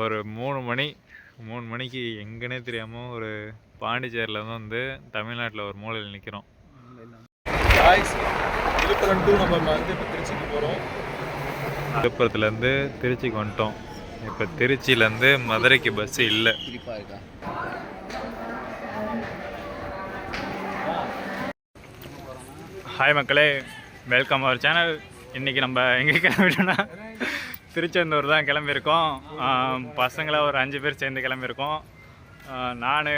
ஒரு 3 மணிக்கு எங்கன்னே தெரியாமல் ஒரு பாண்டிச்சேரியில் வந்து தமிழ்நாட்டில் ஒரு மூலையில் நிற்கிறோம். விழுப்புரம் டு நம்ம வந்து இப்போ திருச்சிக்கு போகிறோம். விழுப்புரத்துலேருந்து திருச்சிக்கு வந்துட்டோம். இப்போ திருச்சியிலேருந்து மதுரைக்கு பஸ்ஸு இல்லை. ஹாய் மக்களே, வெல்கம் அவர் சேனல். இன்றைக்கி நம்ம எங்கே கிளம்பிட்டோன்னா திருச்செந்தூர் தான் கிளம்பியிருக்கோம். பசங்களாக ஒரு 5 பேர் சேர்ந்து கிளம்பியிருக்கோம். நான்,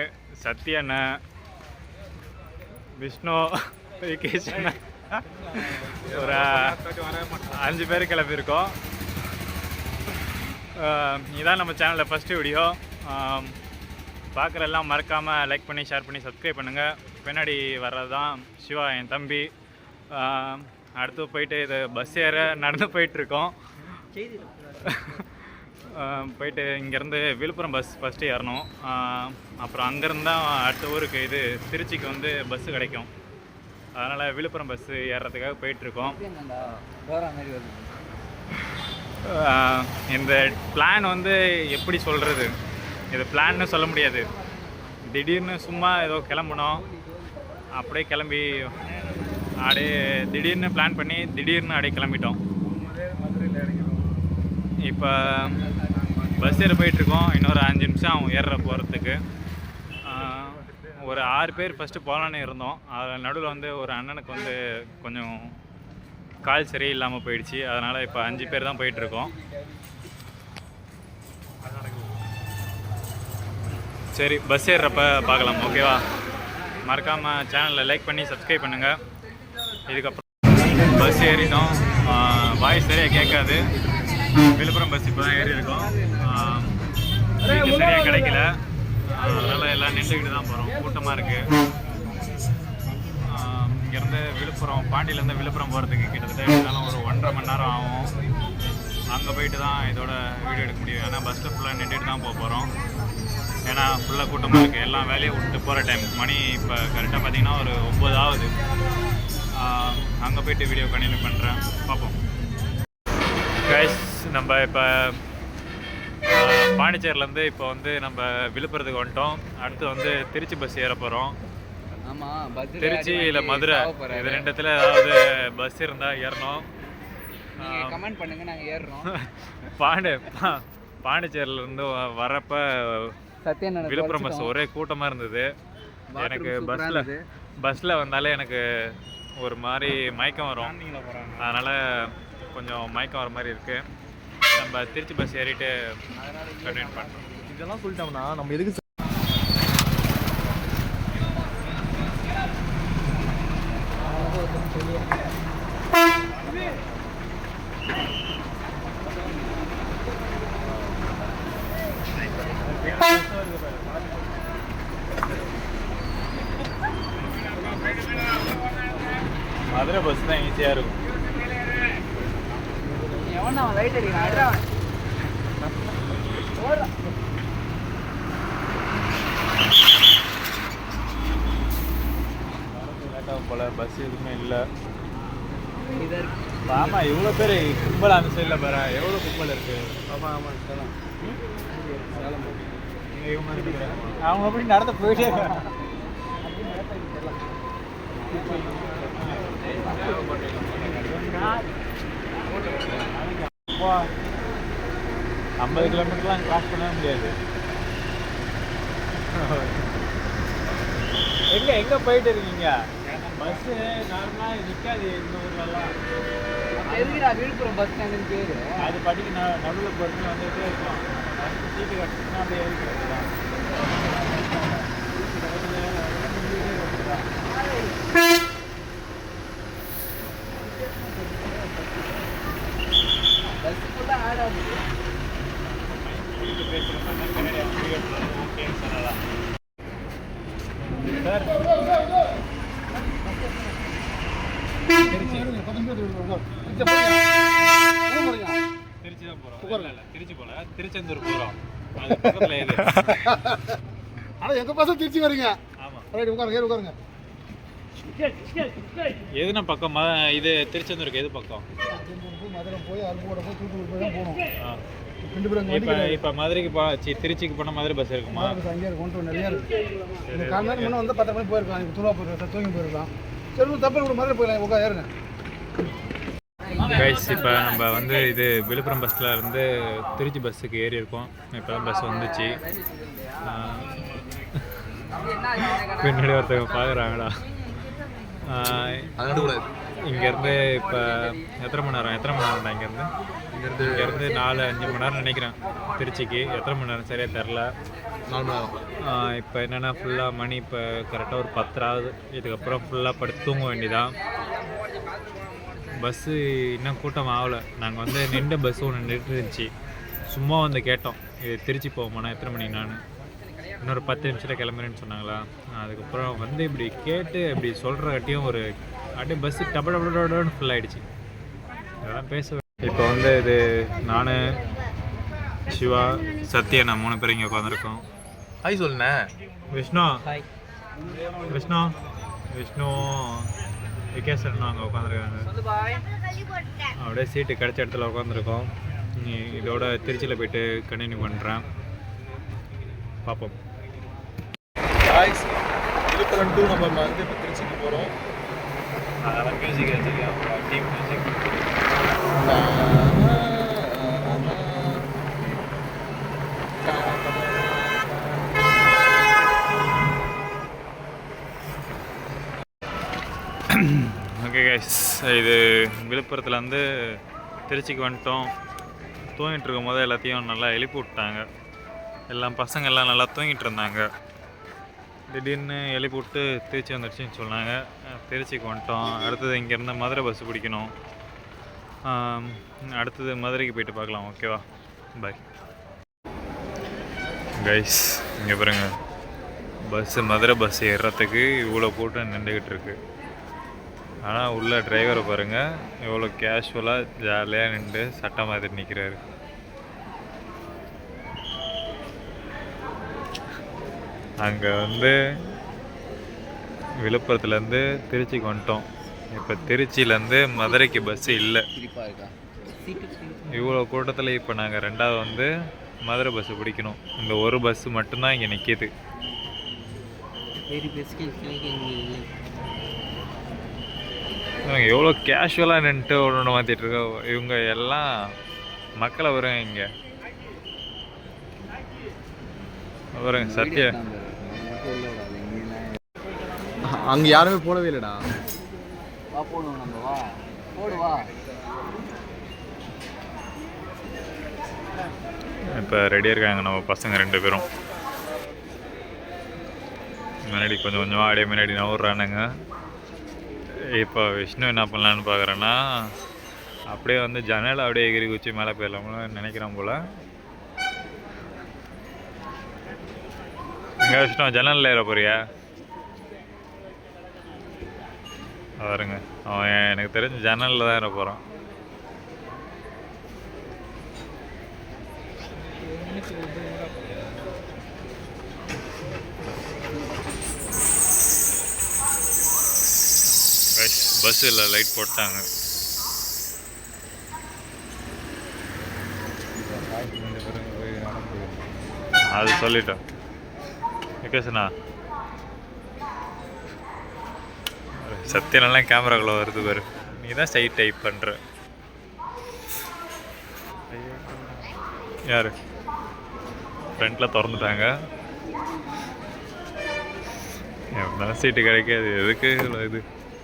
சத்யண்ணன், விஷ்ணு, விகேஷ் அண்ணன், ஒரு 5 பேர் கிளம்பியிருக்கோம். இதான் நம்ம சேனலில் ஃபஸ்ட்டு வீடியோ. பார்க்குறெல்லாம் மறக்காமல் லைக் பண்ணி, ஷேர் பண்ணி, சப்ஸ்கிரைப் பண்ணுங்கள். பின்னாடி வர்றது தான் சிவா, என் தம்பி. அடுத்து போயிட்டு இது பஸ் ஏற நடந்து போயிட்டுருக்கோம். போயிட்டு இங்கேருந்து விழுப்புரம் பஸ் ஃபஸ்ட்டு ஏறணும். அப்புறம் அங்கேருந்து தான் அடுத்த ஊருக்கு இது திருச்சிக்கு வந்து பஸ்ஸு கிடைக்கும். அதனால் விழுப்புரம் பஸ்ஸு ஏறுறதுக்காக போயிட்டுருக்கோம். இந்த பிளான் வந்து எப்படி சொல்கிறது, இது பிளான்னு சொல்ல முடியாது. திடீர்னு சும்மா ஏதோ கிளம்பணும், அப்படியே கிளம்பி அப்படியே திடீர்னு பிளான் பண்ணி திடீர்னு அப்படியே கிளம்பிட்டோம். இப்போ பஸ் ஏற போயிட்டுருக்கோம். இன்னொரு 5 நிமிஷம் ஆகும் ஏற போகிறதுக்கு. ஒரு 6 பேர் ஃபஸ்ட்டு போகலான்னு இருந்தோம். அதில் நடுவில் வந்து ஒரு அண்ணனுக்கு வந்து கொஞ்சம் கால் சரியில்லாமல் போயிடுச்சு. அதனால் இப்போ 5 பேர் தான் போயிட்டுருக்கோம். சரி, பஸ் ஏறுறப்ப பார்க்கலாம், ஓகேவா? மறக்காமல் சேனலில் லைக் பண்ணி சப்ஸ்கிரைப் பண்ணுங்கள். இதுக்கப்புறம் பஸ் ஏறிட்டோம். வாய்ஸ் சரியாக கேட்காது. விழுப்புரம் பஸ் இப்போ தான் ஏறி இருக்கோம். சீட்டு சரியாக கிடைக்கல, அதனால் எல்லாம் நின்றுக்கிட்டு தான் போகிறோம். கூட்டமாக இருக்குது. இங்கேருந்து விழுப்புரம், பாண்டியிலேருந்து விழுப்புரம் போகிறதுக்கு கிட்டத்தட்ட இருந்தாலும் ஒரு 1.5 மணி நேரம் ஆகும். அங்கே போயிட்டு தான் இதோட வீடியோ எடுக்க முடியும். ஏன்னா பஸ்ஸில் ஃபுல்லாக நின்றுட்டு தான் போக போகிறோம். ஏன்னா ஃபுல்லாக கூட்டமாக இருக்குது. எல்லாம் வேலையை விட்டு போகிற டைம். மணி இப்போ கரெக்டாக பார்த்திங்கன்னா ஒரு 9 ஆகுது. அங்கே போய்ட்டு வீடியோ கண்டினியூ பண்ணுறேன், பார்ப்போம். கைஸ், நம்ம இப்போ பாண்டிச்சேரியிலேருந்து இப்போ வந்து நம்ம விழுப்புரத்துக்கு வந்துட்டோம். அடுத்து வந்து திருச்சி பஸ் ஏற போகிறோம். திருச்சி இல்லை மதுரை, இது ரெண்டுத்தில் ஏதாவது பஸ் இருந்தால் ஏறணும். கமெண்ட் பண்ணுங்கள், நாங்கள் ஏறுறோம். பாண்டிச்சேரியிலேருந்து வரப்போ விழுப்புரம் பஸ் ஒரே கூட்டமாக இருந்தது. எனக்கு பஸ்ஸில் வந்தாலே எனக்கு ஒரு மாதிரி மயக்கம் வரும். அதனால் கொஞ்சம் மயக்கம் வர மாதிரி இருக்குது. நம்ம திருச்சி பஸ் ஏறிட்டு கண்டினியூ பண்ணுறோம். இதெல்லாம் சொல்லிட்டோம்னா நம்ம எதுக்கு மதுரை பஸ் தான் ஈஸியாக இருக்கும். போல பஸ் எதுவுமே இல்லை. ஆமாம், இவ்வளோ பேர் கும்பல் அந்த சைடில் பாரு, எவ்வளோ கும்பல் இருக்குது. அவங்க அப்படி நடந்து போயிட்டே இருக்காங்க. 50 கிலோமீட்டர்லாம் கிராஸ் பண்ண முடியாது. எங்கே போயிட்டு இருக்கீங்க? பஸ்ஸு நார்மலாக நிற்காது இந்த ஊர்லலாம். விழுப்புரம் பஸ் ஸ்டாண்டுன்னு பேர். அது பாட்டிக்கு நடுவில் பொறுத்து வந்துகிட்டே இருக்கும். சீட்டு கட்டினா அப்படியே ஏறிக்கிறது தான். பஸ் ஃபுல்லாக ஆட் ஆகுது. பேசுகிற மாதிரி ஓகேன்னு சொல்லலாம் சார். திருச்சி தான் போகிறோம். இல்லை, திருச்சி போல, திருச்செந்தூர் போகிறோம். அது பக்கத்தில் இது. ஆனால் எங்கள் பசங்க திருச்சி வரீங்க. ஆமாம், ரைட், உட்காருங்க. எதுனா பக்கம் இது திருச்செந்தூருக்கு எது பக்கம்? மதுரை போய் அருப்போட போய் தூத்துக்குடி போய் தான் போகணும். இப்போ மதுரைக்கு திருச்சிக்கு போனால் மதுரை பஸ் இருக்குமா? அங்கேயே இருக்கும், நிறையா இருக்கு. இந்த கால் நேரம் முன்னே வந்து 10 மணி போயிருக்கலாம், இப்போ துருவா போயிருக்கோம், தூங்கி போயிருக்கலாம். சரி தப்பு கூட மதுரை போயிடலாம், உட்கா ஏறுங்க. கைஸ் இப்போ நம்ம வந்து இது விழுப்புரம் பஸ்ஸில் இருந்து திருச்சி பஸ்ஸுக்கு ஏறி இருக்கோம். இப்போ தான் பஸ் வந்துச்சு. பின்னாடி ஒருத்தவங்க பார்க்குறாங்கடா. இங்கேருந்து இப்போ எத்தனை மணி நேரம்டா இங்கேருந்து 4-5 மணி நேரம் நினைக்கிறேன் திருச்சிக்கு. எத்தனை மணி நேரம் சரியாக தெரில. 4 மணி நேரம். இப்போ என்னென்னா ஃபுல்லாக மணி இப்போ கரெக்டாக ஒரு 10 ஆகுது. இதுக்கப்புறம் ஃபுல்லாக படுத்து தூங்க வேண்டியதான். பஸ்ஸு இன்னும் கூட்டம் ஆகலை. நாங்கள் வந்து நின்ற பஸ்ஸு ஒன்று நின்று இருந்துச்சு. சும்மா வந்து கேட்டோம், இது திருச்சி போவோம்னா எத்தனை மணிக்கு? நான் இன்னொரு 10 நிமிஷத்தில் கிளம்புறேன்னு சொன்னாங்களா. அதுக்கப்புறம் வந்து இப்படி கேட்டு இப்படி சொல்கிற கட்டியும் ஒரு அப்படியே பஸ்ஸு டபுள் ஃபுல் ஆகிடுச்சு. இதெல்லாம் பேச இப்போ வந்து இது நான், சிவா, சத்யா, நான் 3 பேர் இங்கே உட்காந்துருக்கோம். ஹாய் சொல்லுண்ணே. விஷ்ணு விகேசன் அங்கே உட்காந்துருக்காங்க. அப்படியே சீட்டு கிடைச்ச இடத்துல உட்காந்துருக்கோம். இதோட திருச்சியில் போயிட்டு கண்டினியூ பண்ணுறேன், பார்ப்போம். ஹாய்ஸ், விழுப்புரம் டு நம்ம வந்து இப்போ திருச்சிக்கு போகிறோம். அதெல்லாம் மியூசிக் வச்சுருக்கேன், டீம் மியூசிக். ஓகே கைஸ், இது விழுப்புரத்துலேருந்து திருச்சிக்கு வந்துட்டோம். தூங்கிட்டு இருக்கும் போது எல்லாத்தையும் நல்லா எழுப்பி விட்டாங்க. பசங்கள்லாம் நல்லா தூங்கிட்டு இருந்தாங்க. திடீர்னு எழுப்பி விட்டு திருச்சி வந்துடுச்சின்னு சொன்னாங்க. திருச்சிக்கு வந்துட்டோம். அடுத்தது இங்கேருந்து மதுரை பஸ்ஸு பிடிக்கணும். அடுத்தது மதுரைக்கு போயிட்டு பார்க்கலாம். ஓகேவா, பாய் கைஸ். இங்கே பாருங்க, மதுரை பஸ் ஏறுறதுக்கு இவ்வளோ கூட்டம் நின்றுக்கிட்டு இருக்கு. ஆனால் உள்ள டிரைவரை பாருங்கள், எவ்வளோ கேஷுவலாக ஜாலியாக நின்று சட்டை மாதிரி நிற்கிறாரு. அங்கே வந்து விழுப்புரத்துலேருந்து திருச்சிக்கு வந்துட்டோம். இப்போ திருச்சியிலேருந்து மதுரைக்கு பஸ்ஸு இல்லை. இவ்வளோ கூட்டத்தில் இப்போ நாங்கள் 2வது வந்து மதுரை பஸ்ஸு பிடிக்கணும். இந்த ஒரு பஸ்ஸு மட்டும்தான் இங்கே நிற்கிது. எவ்வளோ கேஷுவலாக நின்றுட்டு ஒன்று மாற்றிட்டு இருக்கோம். இவங்க எல்லாம் மக்களை வரும். இங்கே வருங்க சத்யா. அங்கே யாருமே போடவே இல்லைடா. போடுவோம் நம்ம, வா போடுவா. இப்போ ரெடியாக இருக்காங்க நம்ம பசங்க 2 பேரும். முன்னாடி கொஞ்சம் கொஞ்சமாக அப்படியே முன்னாடி நவுறானுங்க. இப்போ விஷ்ணு என்ன பண்ணலான்னு பார்க்குறேன்னா, அப்படியே வந்து ஜன்னலை அப்படியே எகிரி குச்சி மேலே போயிடலாம்னு நினைக்கிறேன் போல். எங்கே விஷ்ணு ஜன்னலில் ஏற போறியா? பாருங்க, அவன் எனக்கு தெரிஞ்ச ஜன்னலில் தான் ஏற போகிறான். பஸ்ஸில் லைட் போட்டாங்க. அது சொல்லிட்டோம். விகேசனா சத்தியனெல்லாம் கேமராக்குள்ளே வருது பாரு. நீ தான் சைட் டைப் பண்ணுற. யார் ஃப்ரண்ட்டில் திறந்துட்டாங்க. எவ்வளோ சீட்டு கிடைக்காது, எதுக்கு இது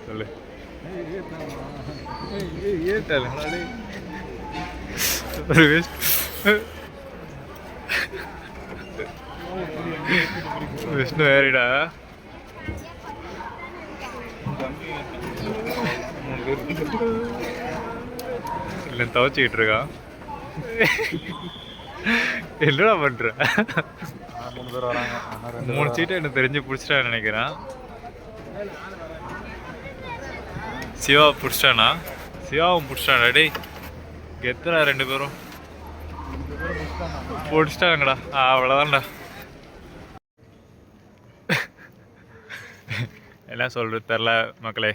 சொல்லு. விஷ்ணு ஏறிடா. இல்லை துவச்சிக்கிட்டு இருக்கான். என்னடா பண்ற? 3 பேர் வராங்க. 3 சீட்டை எனக்கு தெரிஞ்சு பிடிச்சிட்டான்னு நினைக்கிறேன். சிவா பிடிச்சிட்டானா? சிவாவும் பிடிச்சிட்டானா? டேய் கெத்துடா 2 பேரும் பிடிச்சிட்டாங்கடா. அவ்வளோதான்டா. என்ன சொல்கிறது தெரில மக்களே.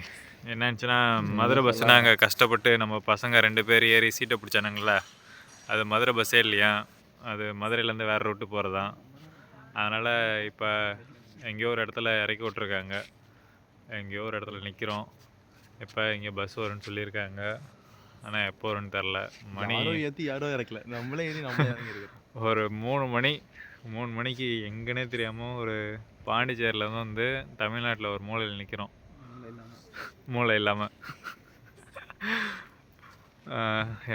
என்னச்சுன்னா மதுரை பஸ் நாங்கள் கஷ்டப்பட்டு நம்ம பசங்க 2 பேர் ஏறி சீட்டை பிடிச்சானுங்களா, அது மதுரை பஸ்ஸே இல்லையா, அது மதுரையிலேருந்து வேறு ரூட்டு போகிறது தான். அதனால் இப்போ எங்கேயோ ஒரு இடத்துல இறக்கி விட்ருக்காங்க, எங்கேயோ ஒரு இடத்துல நிற்கிறோம். இப்போ இங்கே பஸ் வரும்னு சொல்லியிருக்காங்க, ஆனால் எப்போ வரும்னு தெரில. மணி யாரோ இறக்கல, நம்மளே ஏறி நம்மளே ஒரு 3 மணிக்கு எங்கன்னே தெரியாமல் ஒரு பாண்டிச்சேரியில் வந்து தமிழ்நாட்டில் ஒரு மூலையில் நிற்கிறோம், மூளை இல்லாமல்.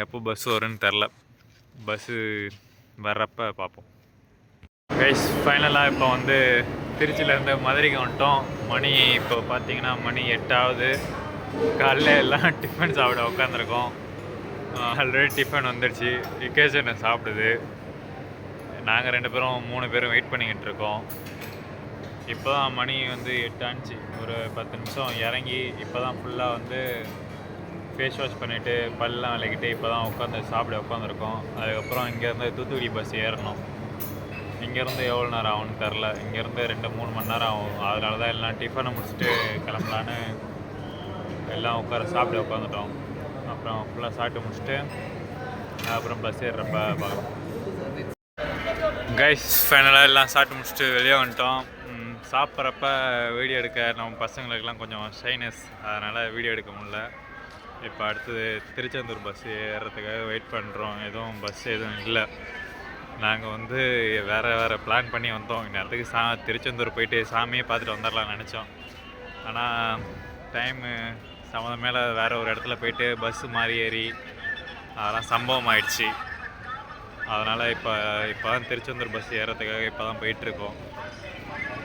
எப்போ பஸ் வரும்னு தெரில, பஸ்ஸு வர்றப்ப பார்ப்போம். கைஸ் ஃபைனலாக இப்போ வந்து திருச்சியிலேருந்து மதுரைக்கு வந்துட்டோம். மணி இப்போ பார்த்தீங்கன்னா மணி 8 ஆகுது. காலைல எல்லாம் டிஃபன் சாப்பிட உட்காந்துருக்கோம். ஆல்ரெடி டிஃபன் வந்துடுச்சு, இக்கேஷனை சாப்பிடுது. நாங்கள் 2 பேரும் 3 பேரும் வெயிட் பண்ணிக்கிட்டு இருக்கோம். இப்போ தான் மணி வந்து 8 ஆச்சு. ஒரு 10 நிமிஷம் இறங்கி இப்போ தான் ஃபுல்லாக வந்து ஃபேஸ் வாஷ் பண்ணிவிட்டு பல்லாம் விளக்கிட்டு இப்போ தான் உட்காந்து சாப்பிட உட்காந்துருக்கோம். அதுக்கப்புறம் இங்கேருந்து தூத்துக்குடி பஸ் ஏறணும். இங்கேருந்து எவ்வளோ நேரம் ஆகும்னு தெரில, இங்கேருந்து 2-3 மணி நேரம் ஆகும். அதனால தான் எல்லாம் டிஃபனை முடிச்சுட்டு கிளம்பலான்னு எல்லாம் சாப்பிட உட்காந்துட்டோம். அப்புறம் ஃபுல்லாக சாப்பிட்டு முடிச்சுட்டு அப்புறம் பஸ் ஏறுறப்ப பார்க்கலாம். கைஸ் ஃபைனலாக எல்லாம் சாப்பிட்டு முடிச்சுட்டு வெளியே வந்துட்டோம். சாப்பிட்றப்ப வீடியோ எடுக்க நம்ம பசங்களுக்கெல்லாம் கொஞ்சம் ஷைனஸ், அதனால் வீடியோ எடுக்க முடியல. இப்போ அடுத்தது திருச்செந்தூர் பஸ் ஏறுறதுக்காக வெயிட் பண்ணுறோம். எதுவும் பஸ் எதுவும் இல்லை. நாங்கள் வந்து வேறு பிளான் பண்ணி வந்தோம். இந்நேரத்துக்கு திருச்செந்தூர் போயிட்டு சாமியே பார்த்துட்டு வந்துடலாம்னு நினச்சோம். ஆனால் டைமு சம்மந்தம் மேலே வேறு ஒரு இடத்துல போயிட்டு பஸ்ஸு மாறி ஏறி அதெல்லாம் சம்பவம் ஆயிடுச்சு. அதனால் இப்போ தான் திருச்செந்தூர் பஸ் ஏறதுக்காக இப்போ தான் போயிட்டுருக்கோம்.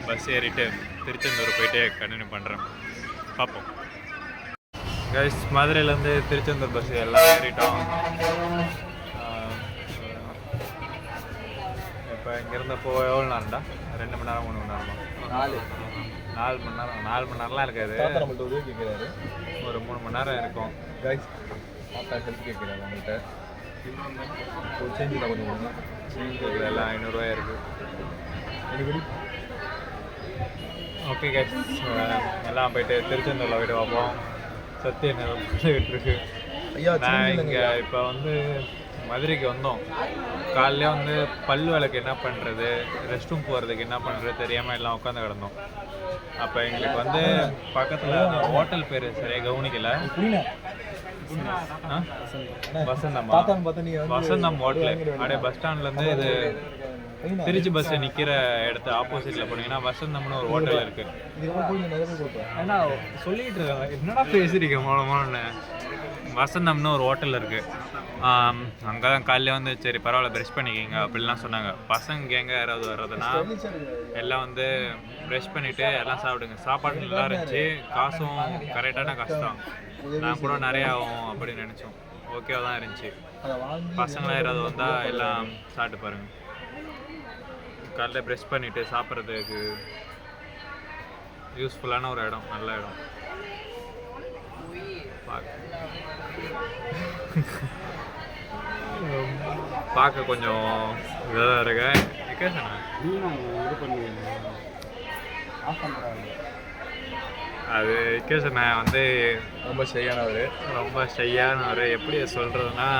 பஸ் ஏறிட்டு திருச்செந்தூர் போயிட்டு கண்டினியூ பண்ணுறேன், பார்ப்போம். கைஸ் மதுரையிலேருந்து திருச்செந்தூர் பஸ் எல்லாம் ஏறிட்டோம். இப்போ இங்கேருந்து போக எவ்வளோ நேரம்டா? 2 மணி நேரம் 3 மணி நேரமா? 4 மணி நேரம். 4 மணி நேரம்லாம் இருக்காது, ஒரு 3 மணி நேரம் இருக்கும். கைஸ் ஹெல்ப் கேட்குறாரு அவங்கள்ட்ட. சேஞ்சு தான் கொஞ்சம் கொடுங்க. சேஞ்சு எல்லாம் 500 ரூபாய் இருக்குது. ஓகே கைஸ், எல்லாம் போயிட்டு திருச்செந்தூரில் போய்ட்டு பார்ப்போம். சத்தியம் விட்டுருக்கு. நான் இங்கே இப்போ வந்து மதுரைக்கு வந்தோம். காலையிலே வந்து பல் விளக்கு என்ன பண்ணுறது, ரெஸ்ட் ரூம் போகிறதுக்கு என்ன பண்ணுறது தெரியாமல் எல்லாம் உட்காந்து கிடந்தோம். அப்போ எங்களுக்கு வந்து பக்கத்தில் ஹோட்டல் பேர் சரியாக கவனிக்கலை. வசந்தம் ஹோட்டலு. அப்படியே பஸ் ஸ்டாண்ட்லேருந்து இது திருச்சி பஸ் நிற்கிற இடத்து ஆப்போசிட்டில் போனீங்கன்னா வசந்தம்னு ஒரு ஹோட்டல் இருக்குது. ஏன்னா சொல்லிகிட்டு இருக்காங்க, என்னடா பேசுறீங்க மூலமானு. வசந்தம்னு ஒரு ஹோட்டல் இருக்குது. அங்கே தான் காலையில் வந்து சரி பரவாயில்ல ப்ரெஷ் பண்ணிக்கிங்க அப்படின்லாம் சொன்னாங்க. பசங்க கேங்க யாராவது வர்றதுன்னா எல்லாம் வந்து ப்ரெஷ் பண்ணிவிட்டு எல்லாம் சாப்பிடுங்க. சாப்பாடு நல்லா இருந்துச்சு, காசும் கரெக்டான காசு தான். நான் கூட நிறையா ஆகும் அப்படின்னு நினச்சோம். ஓகேவா தான் இருந்துச்சு. பசங்களாம் யாராவது வந்தால் எல்லாம் சாப்பிட்டு பாருங்கள். காலைல ப்ரெஷ் பண்ணிவிட்டு சாப்பிட்றதுக்கு யூஸ்ஃபுல்லான ஒரு இடம், நல்ல இடம். பார்க்க கொஞ்சம் இதாக இருக்கு. அது இக்கேஷன் வந்து ரொம்ப ஷையானவர். எப்படி சொல்கிறதுனா,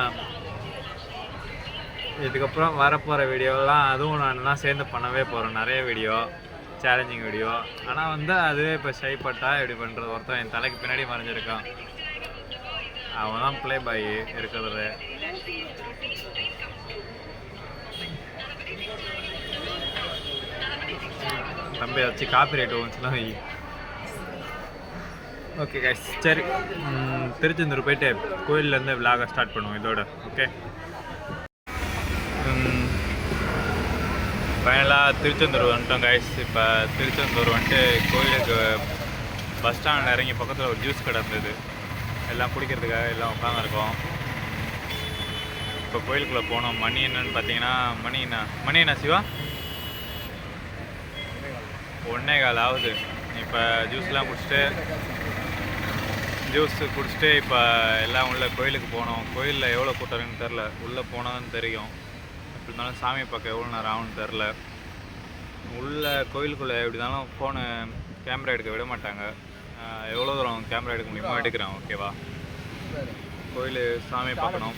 இதுக்கப்புறம் வரப்போகிற வீடியோலாம் அதுவும் நான் சேர்ந்து பண்ணவே போகிறேன். நிறைய வீடியோ, சேலஞ்சிங் வீடியோ. ஆனால் வந்து அதுவே இப்போ ஷைப்பட்டா எப்படி பண்ணுறது. ஒருத்தன் என் தலைக்கு பின்னாடி மறைஞ்சிருக்கான், அவன் தான் ப்ளே பாய் இருக்கிறது. தம்பி வச்சு காப்பி ரைட் வந்துச்சுன்னா வை. ஓகே கைஸ், சரி திருச்செந்தூர் போயிட்டு கோயிலேருந்து விலாக ஸ்டார்ட் பண்ணுவோம் இதோட. ஓகே, ஃபைனலாக திருச்செந்தூர் வந்துட்டோம் கைஸ். இப்போ திருச்செந்தூர் வந்துட்டு கோயிலுக்கு பஸ் ஸ்டாண்டில் இறங்கி பக்கத்தில் ஒரு ஜூஸ் கடை இருந்தது, எல்லாம் குடிக்கிறதுக்காக எல்லாம் உட்காந்துருக்கோம். இப்போ கோயிலுக்குள்ளே போனோம். மணி என்னன்னு பார்த்தீங்கன்னா மணி என்ன சிவா 1:15 ஆகுது. இப்போ ஜூஸ்லாம் குடிச்சிட்டு இப்போ எல்லாம் உள்ள கோயிலுக்கு போனோம். கோயிலில் எவ்வளோ கூட்டம் இருக்குன்னு தெரில, உள்ளே போனான்னு தெரியும். எப்படி இருந்தாலும் சாமி பார்க்க எவ்வளோ நேரம் ஆகும்னு தெரில. உள்ள கோயிலுக்குள்ளே எப்படி இருந்தாலும் ஃபோனு கேமரா எடுக்க விட மாட்டாங்க. எவ்வளோ தூரம் கேமரா எடுக்க முடியுமோ எடுக்கிறேன். ஓகேவா? கோயில் சாமி பார்க்கணும்,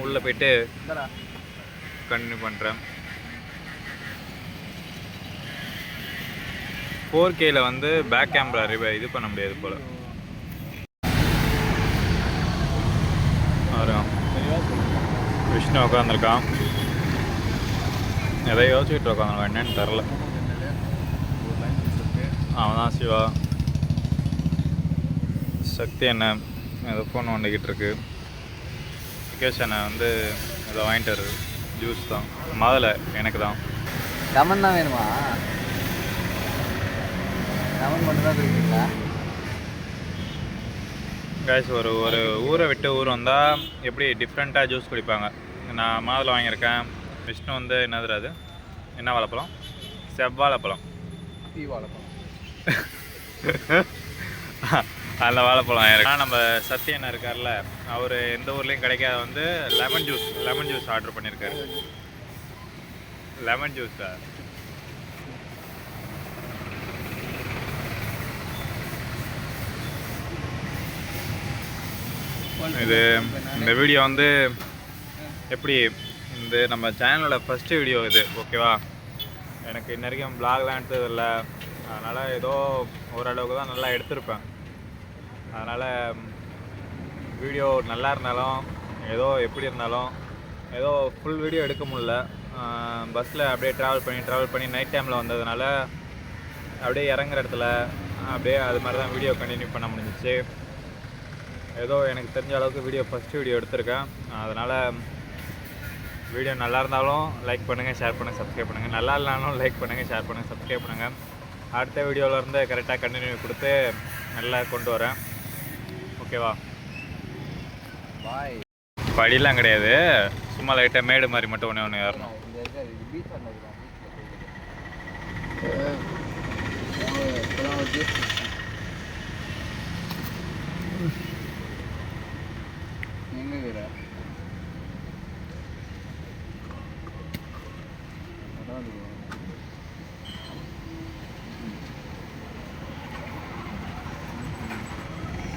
உள்ளே போயிட்டு கண்டினியூ பண்ணுறேன். 4Kல வந்து பேக் கேமரா இது பண்ண முடியாது போல். விஷ்ணு உட்காந்துருக்கான், எதை யோசிச்சுட்டு உட்காந்துருக்கான், என்னன்னு தெரில. அவன் தான் சிவா. சக்தி அண்ணன் ஏதோ ஃபோன் வந்துக்கிட்டு இருக்கு. விகேஷ் அண்ணன் வந்து ஏதோ வாங்கிட்டு வருது, ஜூஸ் தான். முதல்ல எனக்கு தான் லெமன் தான் வேணுமா? லெமன் மட்டும் தான் குடிப்பீங்களா? கைஸ், ஒரு ஊரை விட்டு ஊர் வந்தால் எப்படி டிஃப்ரெண்ட்டாக ஜூஸ் குடிப்பாங்க. நான் மாதுளை வாங்கியிருக்கேன். விஷ்ணு வந்து என்னது அது, என்ன வாழைப்பழம்? செவ்வாழைப்பழம். வாழைப்பழம். அந்த வாழைப்பழம் வாங்கியிருக்கேன். நம்ம சத்யன் இருக்கார்ல, அவர் எந்த ஊர்லேயும் கிடைக்காத வந்து லெமன் ஜூஸ் ஆர்டர் பண்ணியிருக்காரு. லெமன் ஜூஸா? இந்த வீடியோ வந்து எப்படி, இந்த நம்ம சேனலோட ஃபஸ்ட்டு வீடியோ இது. ஓகேவா? எனக்கு இன்ன வரைக்கும் ப்ளாக்லாம் எடுத்தது இல்லை, அதனால் ஏதோ ஓரளவுக்கு தான் நல்லா எடுத்திருப்பேன். அதனால் வீடியோ நல்லா இருந்தாலும் ஏதோ எப்படி இருந்தாலும் ஏதோ ஃபுல் வீடியோ எடுக்க முடியல. பஸ்ஸில் அப்படியே ட்ராவல் பண்ணி நைட் டைமில் வந்ததுனால அப்படியே இறங்குற இடத்துல அப்படியே அது மாதிரி தான் வீடியோ கண்டினியூ பண்ண முடிஞ்சிச்சு. ஏதோ எனக்கு தெரிஞ்ச அளவுக்கு ஃபஸ்ட்டு வீடியோ எடுத்திருக்கேன். அதனால் வீடியோ நல்லா இருந்தாலும் லைக் பண்ணுங்கள், ஷேர் பண்ணுங்கள், சப்ஸ்கிரைப் பண்ணுங்கள். நல்லா இல்லைனாலும் லைக் பண்ணுங்கள், ஷேர் பண்ணுங்கள், சப்ஸ்கிரைப் பண்ணுங்கள். அடுத்த வீடியோவிலேருந்து கரெக்டாக கண்டினியூ கொடுத்து நல்லா கொண்டு வரேன். ஓகேவா? பாய். படிலாம் கிடையாது, சும்மா லைட்டாக மேடு மாதிரி மட்டும் ஒன்று ஏறணும்.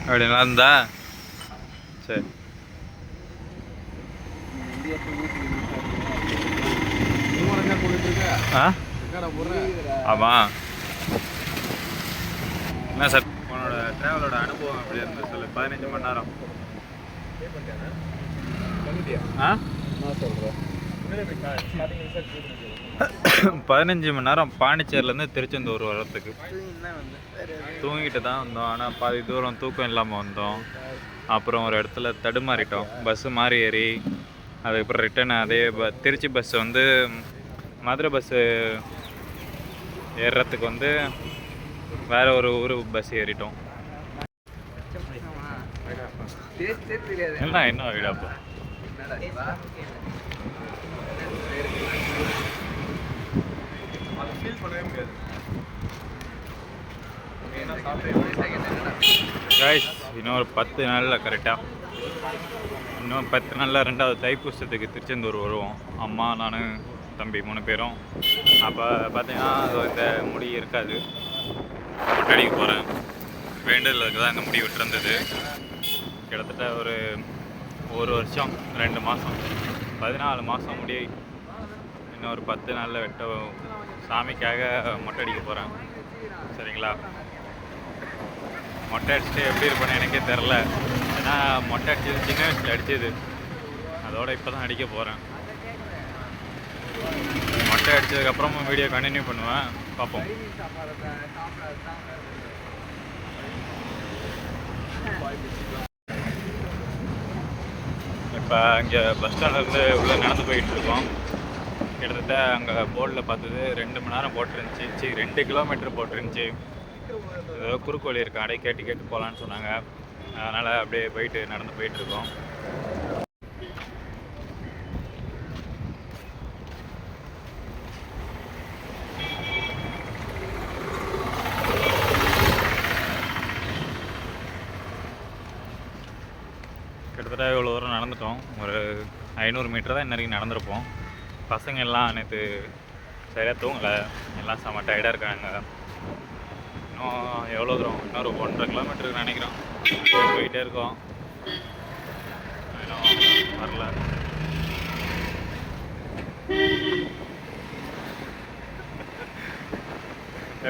அப்படி நல்லா இருந்தா சரி. ஆமாம். என்ன சார் உன்னோட ட்ராவலோட அனுபவம் எப்படி இருந்தது சொல்லு. 15 மணி நேரம். ஆ 15 மணி நேரம் பாண்டிச்சேரியிலேருந்து திருச்செந்தூர் வர்றதுக்கு. தூங்கிட்டு தான் வந்தோம், ஆனால் பாதி தூரம் தூக்கம் இல்லாமல் வந்தோம். அப்புறம் ஒரு இடத்துல தடுமாறிட்டோம். பஸ்ஸு மாறி ஏறி அதுக்கப்புறம் ரிட்டன் அதே திருச்சி பஸ்ஸு வந்து மதுரை பஸ்ஸு ஏறுறதுக்கு வந்து வேறு ஒரு ஊர் பஸ் ஏறிட்டோம். என்ன வீடாப்போ கைஸ், இன்னொரு 10 நாளில் கரெக்டாக இன்னும் 10 நாளில் 2வது தைப்பூசத்துக்கு திருச்செந்தூர் வருவோம். அம்மா, நான், தம்பி 3 பேரும். அப்போ பார்த்தீங்கன்னா இந்த முடி இருக்காது, மொட்டடிக்க போகிறேன். வேண்டுதலுக்கு தான் இந்த முடி விட்டுருந்தது. கிட்டத்தட்ட ஒரு வருஷம் 2 மாதம் 14 மாதம் முடி இன்னும் ஒரு 10 நாளில் வெட்ட சாமிக்காக மொட்டை அடிக்க போகிறேன். சரிங்களா? மொட்டை அடிச்சுட்டு எப்படி இருப்பேன்னு எனக்கே தெரில. ஏன்னா மொட்டை அடிச்சது சின்ன வயசில் அடிச்சது, அதோட இப்போ தான் அடிக்க போகிறேன். மொட்டை அடித்ததுக்கப்புறமும் வீடியோ கண்டினியூ பண்ணுவேன், பார்ப்போம். இப்போ இங்கே பஸ் ஸ்டாண்ட்லேருந்து உள்ளே நடந்து போயிட்டு இருக்கோம். கிட்டத்தட்ட அங்கே போர்டில் பார்த்தது 2 மணி நேரம் போட்டுருந்துச்சு, 2 கிலோமீட்டர் போட்டுருந்துச்சு. ஏதோ குறுக்கு வழி இருக்கு, அப்படியே கேட்டு போகலான்னு சொன்னாங்க. அதனால் அப்படியே நடந்து போயிட்டுருக்கோம். கிட்டத்தட்ட இவ்வளோ தூரம் நடந்துட்டோம். ஒரு 500 மீட்டர் தான் இன்ன வரைக்கும் நடந்திருப்போம். பசங்க எல்லாம் நேற்று சரியாக தூங்கலை, எல்லாம் செம்ம டயர்டாக இருக்காங்க. இன்னும் எவ்வளோ தூரம், இன்னொரு 1.5 கிலோமீட்டருக்கு நினைக்கிறோம். போயிட்டே இருக்கோம், இன்னும் வரல.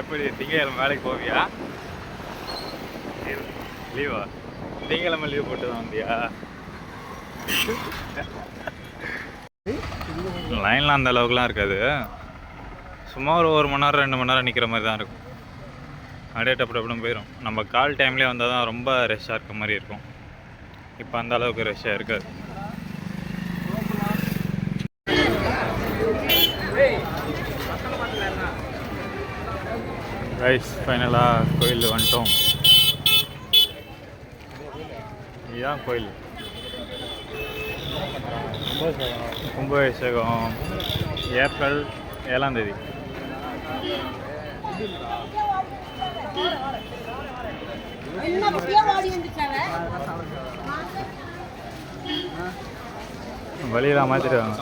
எப்படி திங்கக்கிழமை வேலைக்கு போவியா? லீவா? திங்கக்கிழமை லீவ் போட்டு தான் வந்தியா? லைன்லாம் அந்த அளவுக்குலாம் இருக்காது, சும்மா ஒரு மணி நேரம் 2 மணி நேரம் நிற்கிற மாதிரி தான் இருக்கும். அப்படியே டப்பு டப்புன்னு போயிடும். நம்ம கால் டைம்லேயே வந்தால் தான் ரொம்ப ரஷ்ஷாக இருக்க மாதிரி இருக்கும். இப்போ அந்த அளவுக்கு ரஷ்ஷாக இருக்காது. ரைஸ் ஃபைனலாக கோயில் வந்துட்டோம். இதுதான் கோயில், கும்பாபிஷேகம் ஏப்ரல் 7ஆம் தேதி. வழியெல்லாம் மாற்றிடுவாங்க.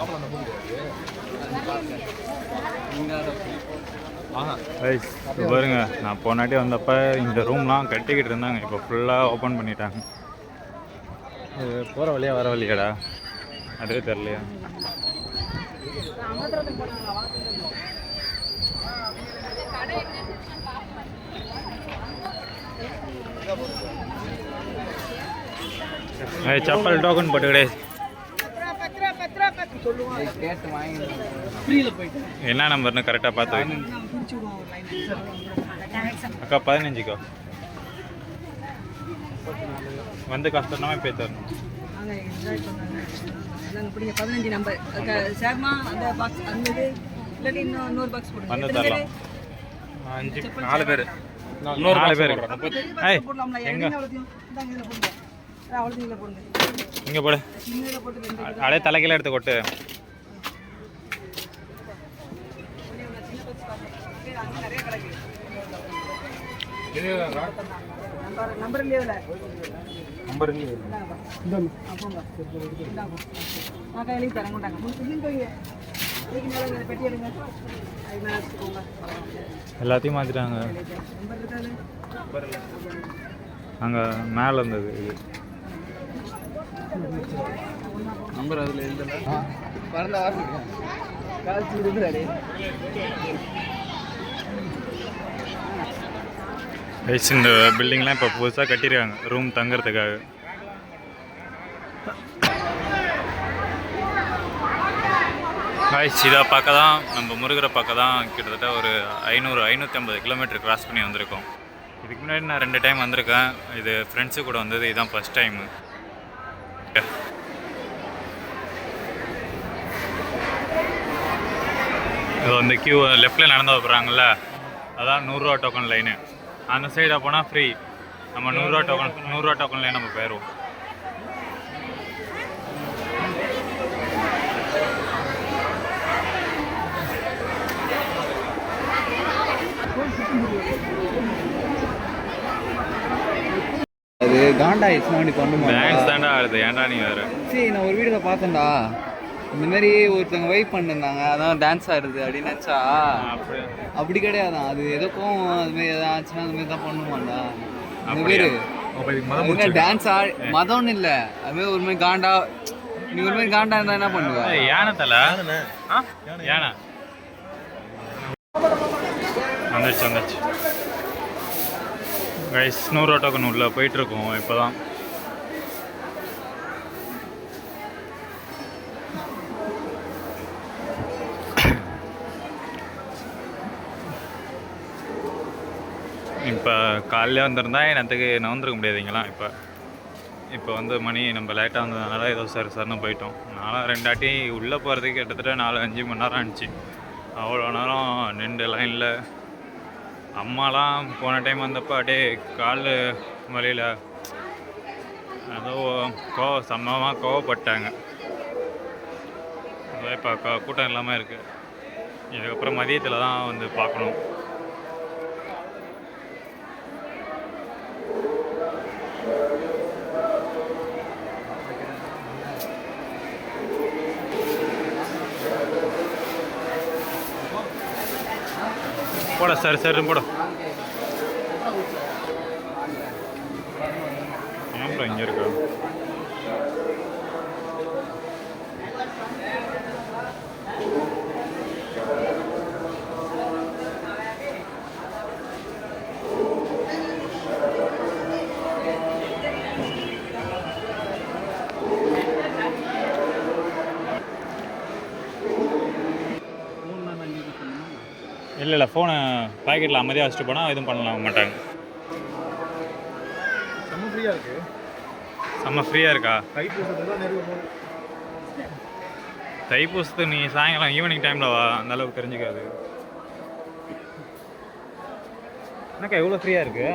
ரைஸ் பாருங்க, நான் போனாட்டி வந்தப்போ இந்த ரூம்லாம் கட்டிக்கிட்டு இருந்தாங்க, இப்போ ஃபுல்லாக ஓப்பன் பண்ணிட்டாங்க. இது போகிற வழியா வர வழியாடா அதுவே தெரியலையா? சப்பல் டோக்கன் போட்டு கிடையாது. என்ன நம்பர்னு கரெக்டாக பார்த்து அக்கா 15க்கா வந்து கஷ்டமா போய் தரணும். 15 நம்பர் சேர்மா அந்த பாக்ஸ் அந்த இல்லாட்டி இன்னொரு பாக்ஸ் போடுங்க. வந்து தரலாம். 4 பேர் எங்க இங்கே போடு. அப்படியே தலைக்கீழ எடுத்து கொட்டு. நம்பர் இல்லையா? நான் கையிலேயே தரேன், கொண்டாங்க. பெட்டி எடுங்க, எல்லாத்தையும் மாற்றிட்டாங்க. அங்கே மேலே இருந்தது இது நம்பர் அதில் எழுதல பறந்த வாரம் காசு இருக்கிறாரு. இந்த பில்டிங்லாம் இப்போ புதுசாக கட்டியிருக்காங்க ரூம் தங்குறதுக்காக. இதை பார்க்க தான், நம்ம முருகரை பார்க்க தான் கிட்டத்தட்ட ஒரு 500-550 கிலோமீட்டர் கிராஸ் பண்ணி வந்திருக்கோம். இதுக்கு முன்னாடி நான் 2 டைம் வந்திருக்கேன். இது ஃப்ரெண்ட்ஸு கூட வந்தது, இதுதான் ஃபஸ்ட் டைமு. இது வந்து கியூ லெஃப்டில் நடந்து போகிறாங்கல்ல, அதான் 100 ரூபா டோக்கன் லைனு. அந்த சைடாக போனால் ஃப்ரீ. நம்ம 100 ரூபா டோக்கன்லேயே நம்ம போயிடுவோம். அது காண்டா ஆயிடுச்சுன்னா பண்ணுமா? டான்ஸ் தாண்டா ஆடுது, ஏன்டா நீ வேறு? சரி, நான் ஒரு வீடியோவில் பார்த்தேன்டா, இந்த மாதிரி ஒருத்தவங்க வெயிட் பண்ணிருந்தாங்க, அதான் டான்ஸ் ஆடுது அப்படின்னு நினச்சா. அப்படி கிடையாதான், அது எதுக்கும் அதுமாரி எதாவது ஆச்சுன்னா அது மாதிரி தான் பண்ணுமாண்டா. அந்த பேர் டான்ஸ் மதம்னு இல்லை, அதுமாதிரி ஒரு மாதிரி காண்டா. நீ ஒரு மாதிரி காண்டா இருந்தால் என்ன பண்ணுவ? யானை தலை யானை வந்துச்சு. கைஸ் 100 ரூபா டோக்கன் உள்ள போயிட்டுருக்கோம் இப்போ தான். இப்போ காலையில் வந்திருந்தா எனக்கு நவந்துருக்க முடியாதுங்களா. இப்போ வந்து மணி நம்ம லேட்டாக வந்ததுனால ஏதோ சருன்னு போயிட்டோம். நானும் 2 வாட்டி உள்ளே போகிறதுக்கு கிட்டத்தட்ட 4-5 மணி நேரம் ஆனிச்சு. அவ்வளோ நேரம் நின்று லைனில். அம்மாலாம் போன டைம் வந்தப்போ அப்படியே கால் வழியில் ஏதோ செம்மமாக கோவப்பட்டாங்க. அதான் இப்போ கூட்டம் இல்லாமல் இருக்குது. இதுக்கப்புறம் மதியத்தில் தான் வந்து பார்க்கணும். போட சரின்னு போட. விழுப்புரம் இங்கே இருக்கா? இல்லை ஃபோனை பாக்கெட்டில் அமைதியாக வச்சுட்டு போனால் எதுவும் பண்ணலாம் மாட்டாங்க. செம்ம ஃப்ரீயாக இருக்குது. செம்ம ஃப்ரீயாக இருக்கா? தைப்பூசத்துக்கு தான் நேரில் போகணும். தைப்பூசத்துக்கு நீ சாயங்காலம் ஈவினிங் டைமில் வா, அந்த அளவுக்கு தெரிஞ்சுக்காது. என்னக்கா எவ்வளோ ஃப்ரீயாக இருக்கு?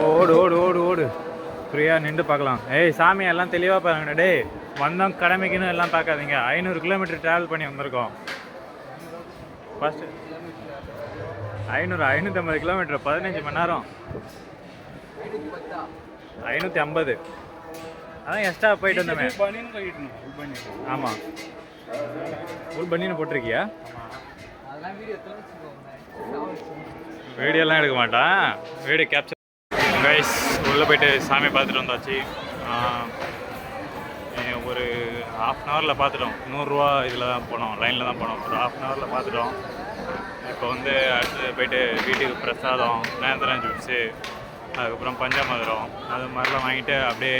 ஓடு ஓடு ஓடு ஓடு ஃப்ரீயாக நின்று பார்க்கலாம். ஏய் சாமி எல்லாம் தெளிவாக பாருங்கடா. டேய் வந்தோம் கடமைக்குன்னு எல்லாம் பார்க்காதீங்க. 500 கிலோமீட்டர் ட்ராவல் பண்ணி வந்திருக்கோம். ஃபஸ்ட்டு 550 கிலோமீட்டர் 15 மணி நேரம். 550 அதான் எக்ஸ்ட்ரா போயிட்டு வந்தோமே. ஆமாம் ஃபுல் பனின்னு போட்டிருக்கியா? வீடியோலாம் எடுக்க மாட்டான், வீடியோ கேப்சர். கைஸ் உள்ளே போயிட்டு சாமியை பார்த்துட்டு வந்தாச்சு. ஒரு 1/2 அன் ஹவரில் பார்த்துட்டோம். 100 ரூபா இதில் தான் போனோம், லைனில் தான் போனோம். ஒரு 1/2 அன் ஹவரில் பார்த்துட்டோம். இப்போ வந்து அடுத்து போயிட்டு வீட்டுக்கு பிரசாதம், நேந்திரம் ஜூஸு, அதுக்கப்புறம் பஞ்சாமிர்தம் அது மாதிரிலாம் வாங்கிட்டு அப்படியே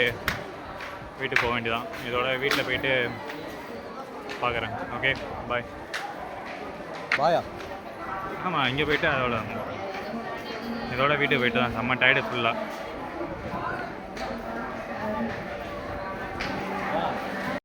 வீட்டுக்கு போக வேண்டியதான். இதோட வீட்டில் போயிட்டு பார்க்குறேன். Okay bye. பாயா? ஆமாம் இங்கே போயிட்டு இதோட வீட்டுக்கு போயிட்டு தான் செம்ம டயர்டு ஃபுல்லாக.